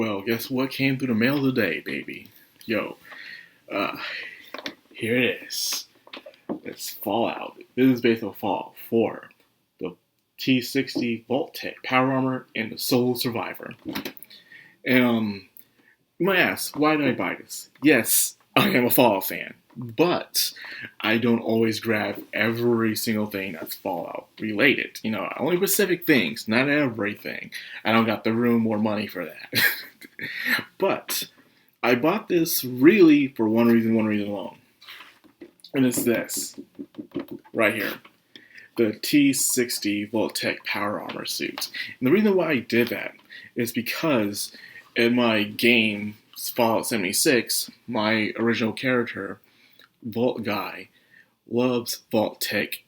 Well, guess what came through the mail today, baby? Yo, uh, here it is. It's Fallout. This is based on Fallout 4. The T60 Vault-Tec Power Armor and the Soul Survivor. And, you might ask, why did I buy this? Yes, I am a Fallout fan. But I don't always grab every single thing that's Fallout related. Only specific things, not everything. I don't got the room or money for that. But I bought this really for one reason alone. And it's this, right here. The T60 Vault-Tec Power Armor suit. And the reason why I did that is because in my game, Fallout 76, my original character, Vault Guy, loves Vault-Tec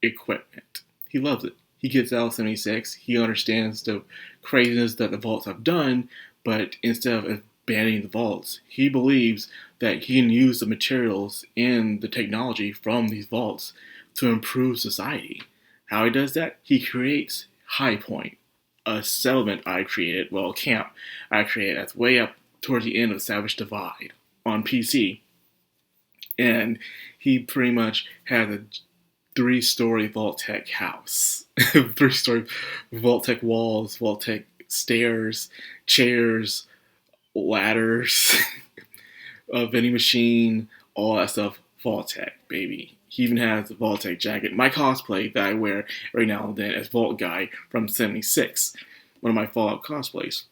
equipment. He loves it. He gets out 76. He understands the craziness that the vaults have done, but instead of abandoning the vaults, he believes that he can use the materials and the technology from these vaults to improve society. How he does that? He creates High Point, a settlement I created, a camp I created that's way up towards the end of Savage Divide on PC. And he pretty much has a 3-story Vault-Tec house. 3-story Vault-Tec walls, Vault-Tec stairs, chairs, ladders, a vending machine, all that stuff, Vault-Tec, baby. He even has a Vault-Tec jacket. My cosplay that I wear every now and then as Vault Guy from 76, one of my Fallout cosplays.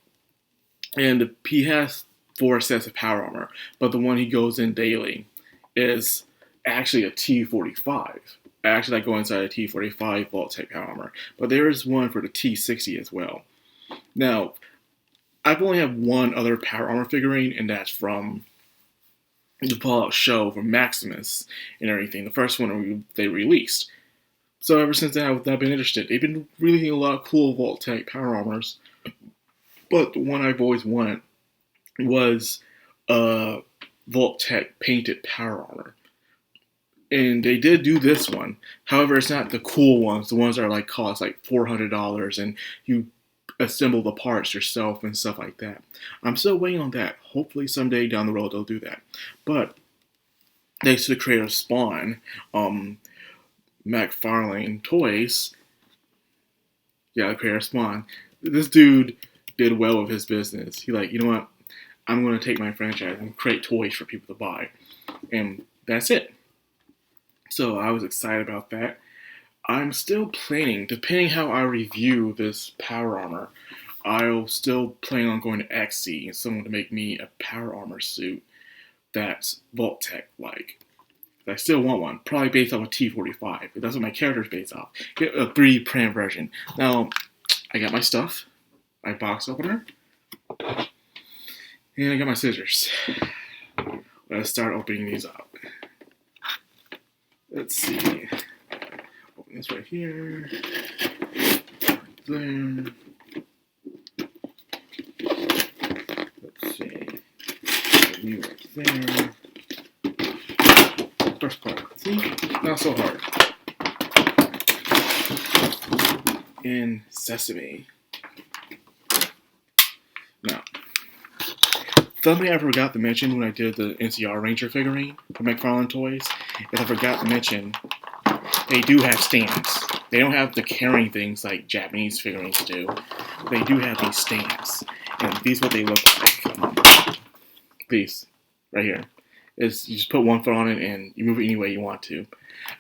And he has 4 sets of power armor, but the one he goes in daily is actually a T45. I actually like going inside a T45 Vault-Tec power armor, but there is one for the T60 as well. Now, I've only had one other power armor figurine, and that's from the Fallout show from Maximus and everything. The first one they released. So ever since then, I've been interested. They've been releasing a lot of cool Vault-Tec power armors, but the one I've always wanted was Vault-Tec painted power armor. And they did do this one. However, it's not the cool ones. The ones that are cost $400 and you assemble the parts yourself and stuff like that. I'm still waiting on that. Hopefully someday down the road they'll do that. But thanks to the creator of Spawn, McFarlane Toys, the creator of Spawn, this dude did well with his business. He you know what? I'm going to take my franchise and create toys for people to buy. And that's it. So I was excited about that. I'm still planning, depending how I review this power armor, I'll still plan on going to Etsy and someone to make me a power armor suit that's Vault-Tec like. I still want one, probably based off a T45. That's what my character's based off. Get a 3D printed version. Now, I got my stuff, my box opener, and I got my scissors. Let's start opening these up. Let's see. Open this right here. There. Let's see. New right there. First part. See? Not so hard. And sesame. Now, something I forgot to mention when I did the NCR Ranger figurine from McFarlane Toys is I forgot to mention they do have stands. They don't have the carrying things like Japanese figurines do. They do have these stands. And these are what they look like. These, right here. You just put one foot on it and you move it any way you want to.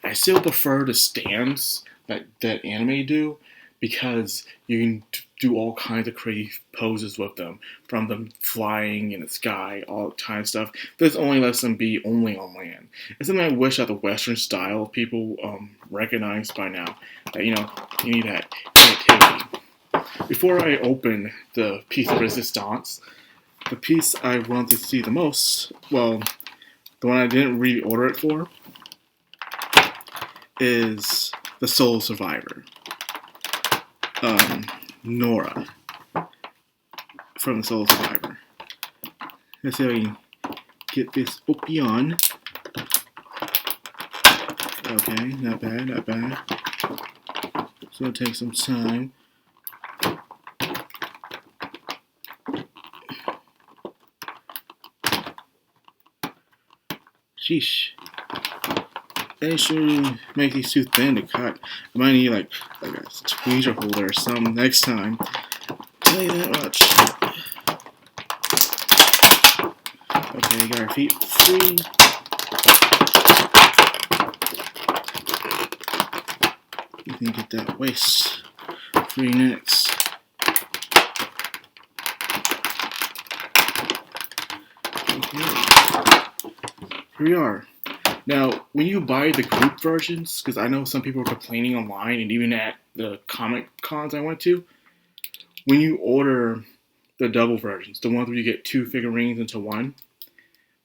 I still prefer the stands that anime do because you can do all kinds of crazy poses with them. From them flying in the sky, all kind of stuff. This only lets them be only on land. It's something I wish that the Western style people recognize by now. That, you need that creativity. Before I open the piece of resistance, the piece I want to see the most, the one I didn't really order it for, is the Soul Survivor. Nora from the Soul Survivor. Let's see how we can get this open. Okay, not bad, not bad. So it'll take some time. Sheesh. Make sure you make these too thin to cut. I might need like a tweezer holder or something next time. Tell you that much. Okay, got our feet free. You can get that waist free next. Okay. Here we are. Now, when you buy the group versions, because I know some people are complaining online and even at the comic cons I went to, when you order the double versions, the ones where you get 2 figurines into one,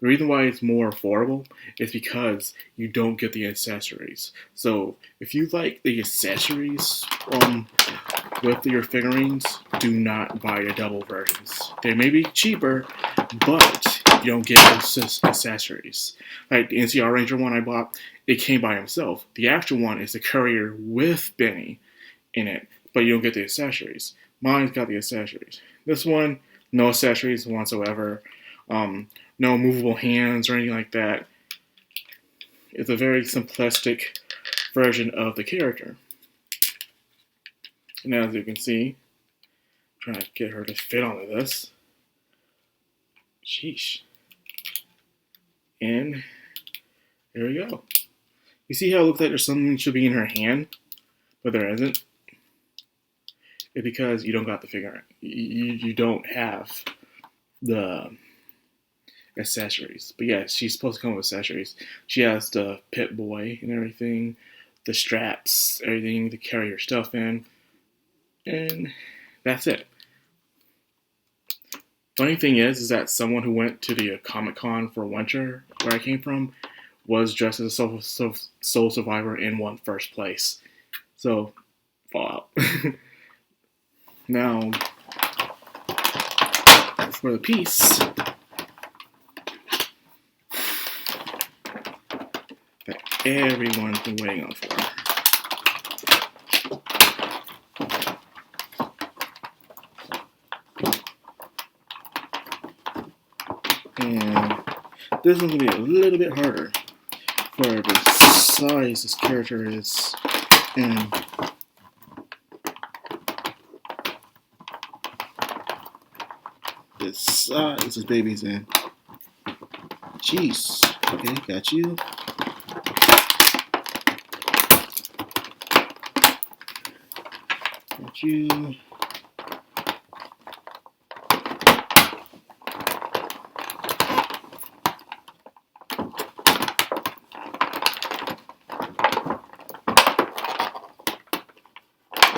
the reason why it's more affordable is because you don't get the accessories. So if you like the accessories with your figurines, do not buy the double versions. They may be cheaper, but you don't get those accessories. Like the NCR Ranger one I bought, it came by himself. The actual one is the courier with Benny in it, but you don't get the accessories. Mine's got the accessories. This one, no accessories whatsoever. No movable hands or anything like that. It's a very simplistic version of the character. And as you can see, I'm trying to get her to fit onto this. Sheesh. And there we go. You see how it looks like there's something should be in her hand, but there isn't? It's because you don't got the figure. You don't have the accessories. But yeah, she's supposed to come with accessories. She has the Pit Boy and everything, the straps, everything to carry her stuff in, and that's it. Funny thing is that someone who went to the Comic Con for winter, where I came from, was dressed as a soul survivor and won first place. So, Fallout. Now, for the piece that everyone's been waiting on for. And this one's going to be a little bit harder for the size this character is in. The size this baby's in. Jeez. Okay, got you. Got you.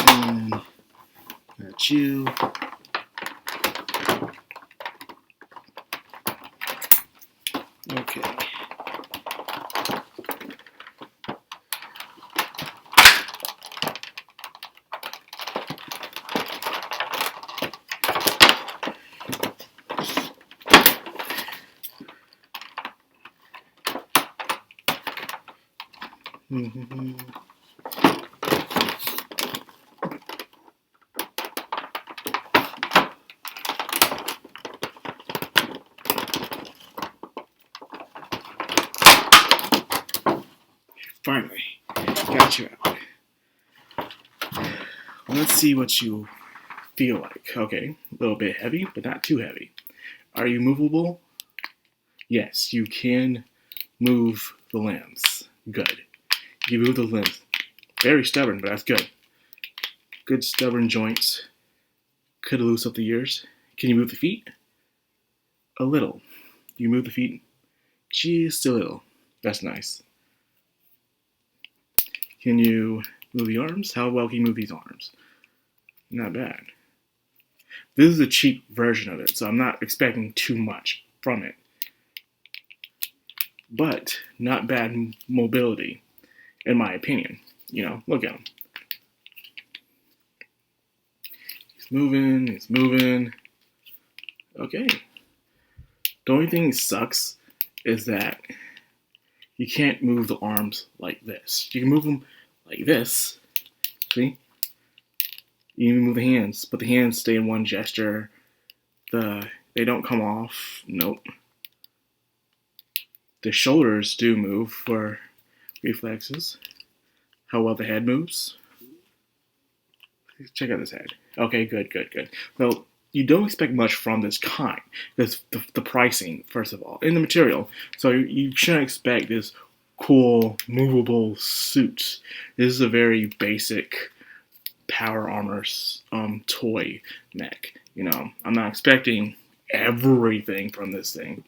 And got you. Okay. Finally, got you out. Let's see what you feel like. Okay, a little bit heavy, but not too heavy. Are you movable? Yes, you can move the limbs. Good. You move the limbs. Very stubborn, but that's good. Good stubborn joints. Could loose up the ears. Can you move the feet? A little. You move the feet just a little. That's nice. Can you move the arms? How well can you move these arms? Not bad. This is a cheap version of it, so I'm not expecting too much from it. But not bad mobility, in my opinion. You know, look at him. He's moving, he's moving. Okay. The only thing that sucks is that you can't move the arms like this. You can move them like this. See? You can move the hands, but the hands stay in one gesture. They don't come off. Nope. The shoulders do move for reflexes. How well the head moves. Check out this head. Okay, good. Well, you don't expect much from this kind because the pricing, first of all, and the material. So you shouldn't expect this cool, movable suit. This is a very basic power armor toy mech. I'm not expecting everything from this thing,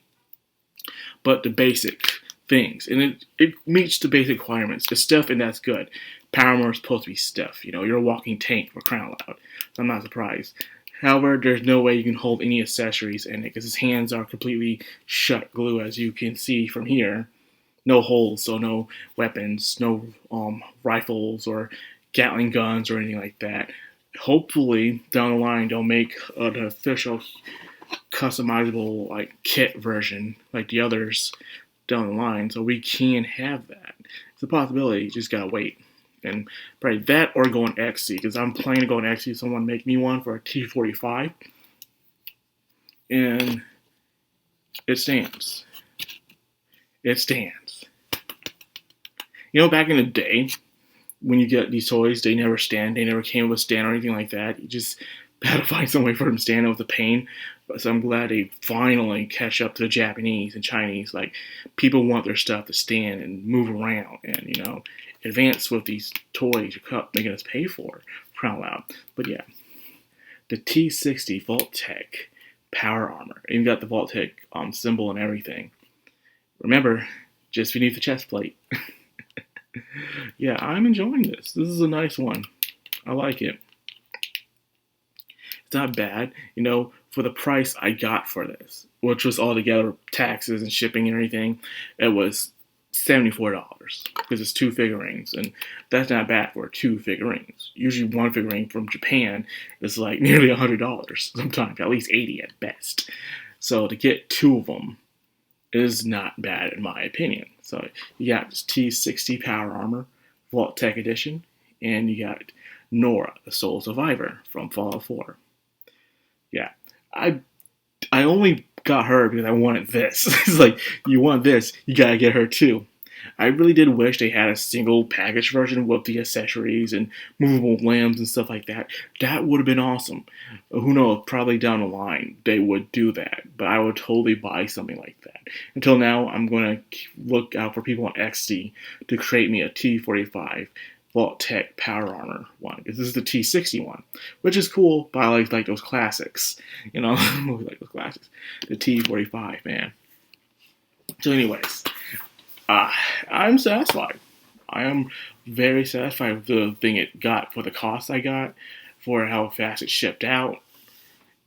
but the basic things, and it meets the basic requirements. It's stiff, and that's good. Power armor is supposed to be stiff. You're a walking tank for crying out loud. So I'm not surprised. However, there's no way you can hold any accessories in it because his hands are completely shut glue, as you can see from here. No holes, so no weapons, no rifles or Gatling guns or anything like that. Hopefully, down the line, they'll make an official customizable kit version like the others down the line, so we can have that. It's a possibility. You just gotta wait. And probably that or go on XC, because I'm planning to go on XC. Someone make me one for a T45, and it stands. It stands. Back in the day, when you get these toys, they never stand. They never came with a stand or anything like that. You just had to find some way for them to stand. It was a pain. So I'm glad they finally catch up to the Japanese and Chinese. People want their stuff to stand and move around and, advance with these toys you're making us pay for. Crying loud. But yeah, the T60 Vault-Tec power armor. Even got the Vault-Tec symbol and everything. Remember, just beneath the chest plate. Yeah, I'm enjoying this. This is a nice one. I like it. It's not bad, for the price I got for this, which was altogether taxes and shipping and everything. It was $74 because it's 2 figurines, and that's not bad for 2 figurines. Usually one figurine from Japan is nearly $100, sometimes at least 80 at best. So to get 2 of them is not bad in my opinion. So you got this T60 Power Armor Vault-Tec Edition, and you got Nora, the Soul Survivor from Fallout 4. Yeah, I only got her because I wanted this. It's you want this, you gotta get her too. I really did wish they had a single package version with the accessories and movable limbs and stuff like that. That would have been awesome. Who knows, probably down the line they would do that, but I would totally buy something like that. Until now, I'm going to look out for people on XD to create me a T45 Vault-Tec Power Armor one. This is the T60 one, which is cool, but I like those classics. I like those classics. The T45, man. So anyways, I'm satisfied. I am very satisfied with the thing it got for the cost I got, for how fast it shipped out,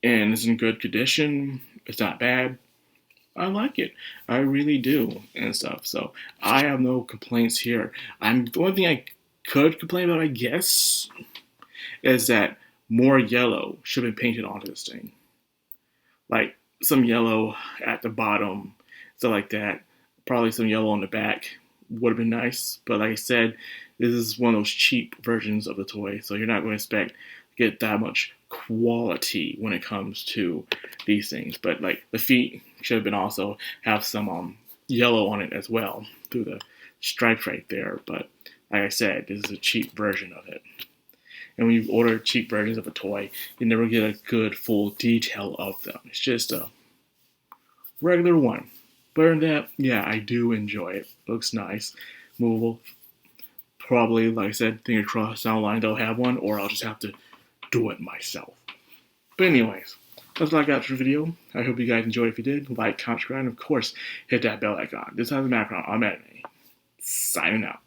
and it's in good condition. It's not bad. I like it. I really do, and stuff. So I have no complaints here. The only thing I could complain about, I guess, is that more yellow should have been painted onto this thing. Some yellow at the bottom, stuff like that. Probably some yellow on the back would have been nice, but like I said, this is one of those cheap versions of the toy, so you're not going to expect to get that much quality when it comes to these things. But the feet should have been also have some yellow on it as well through the stripes right there. But like I said, this is a cheap version of it. And when you order cheap versions of a toy, you never get a good full detail of them. It's just a regular one. Better than that, yeah, I do enjoy it. Looks nice, movable. Probably, like I said, fingers crossed down the line they'll have one, or I'll just have to do it myself. But anyways, that's what I got for the video. I hope you guys enjoyed. If you did, like, comment, subscribe, and of course, hit that bell icon. This is Madcrownxox. I'm Anime. Signing out.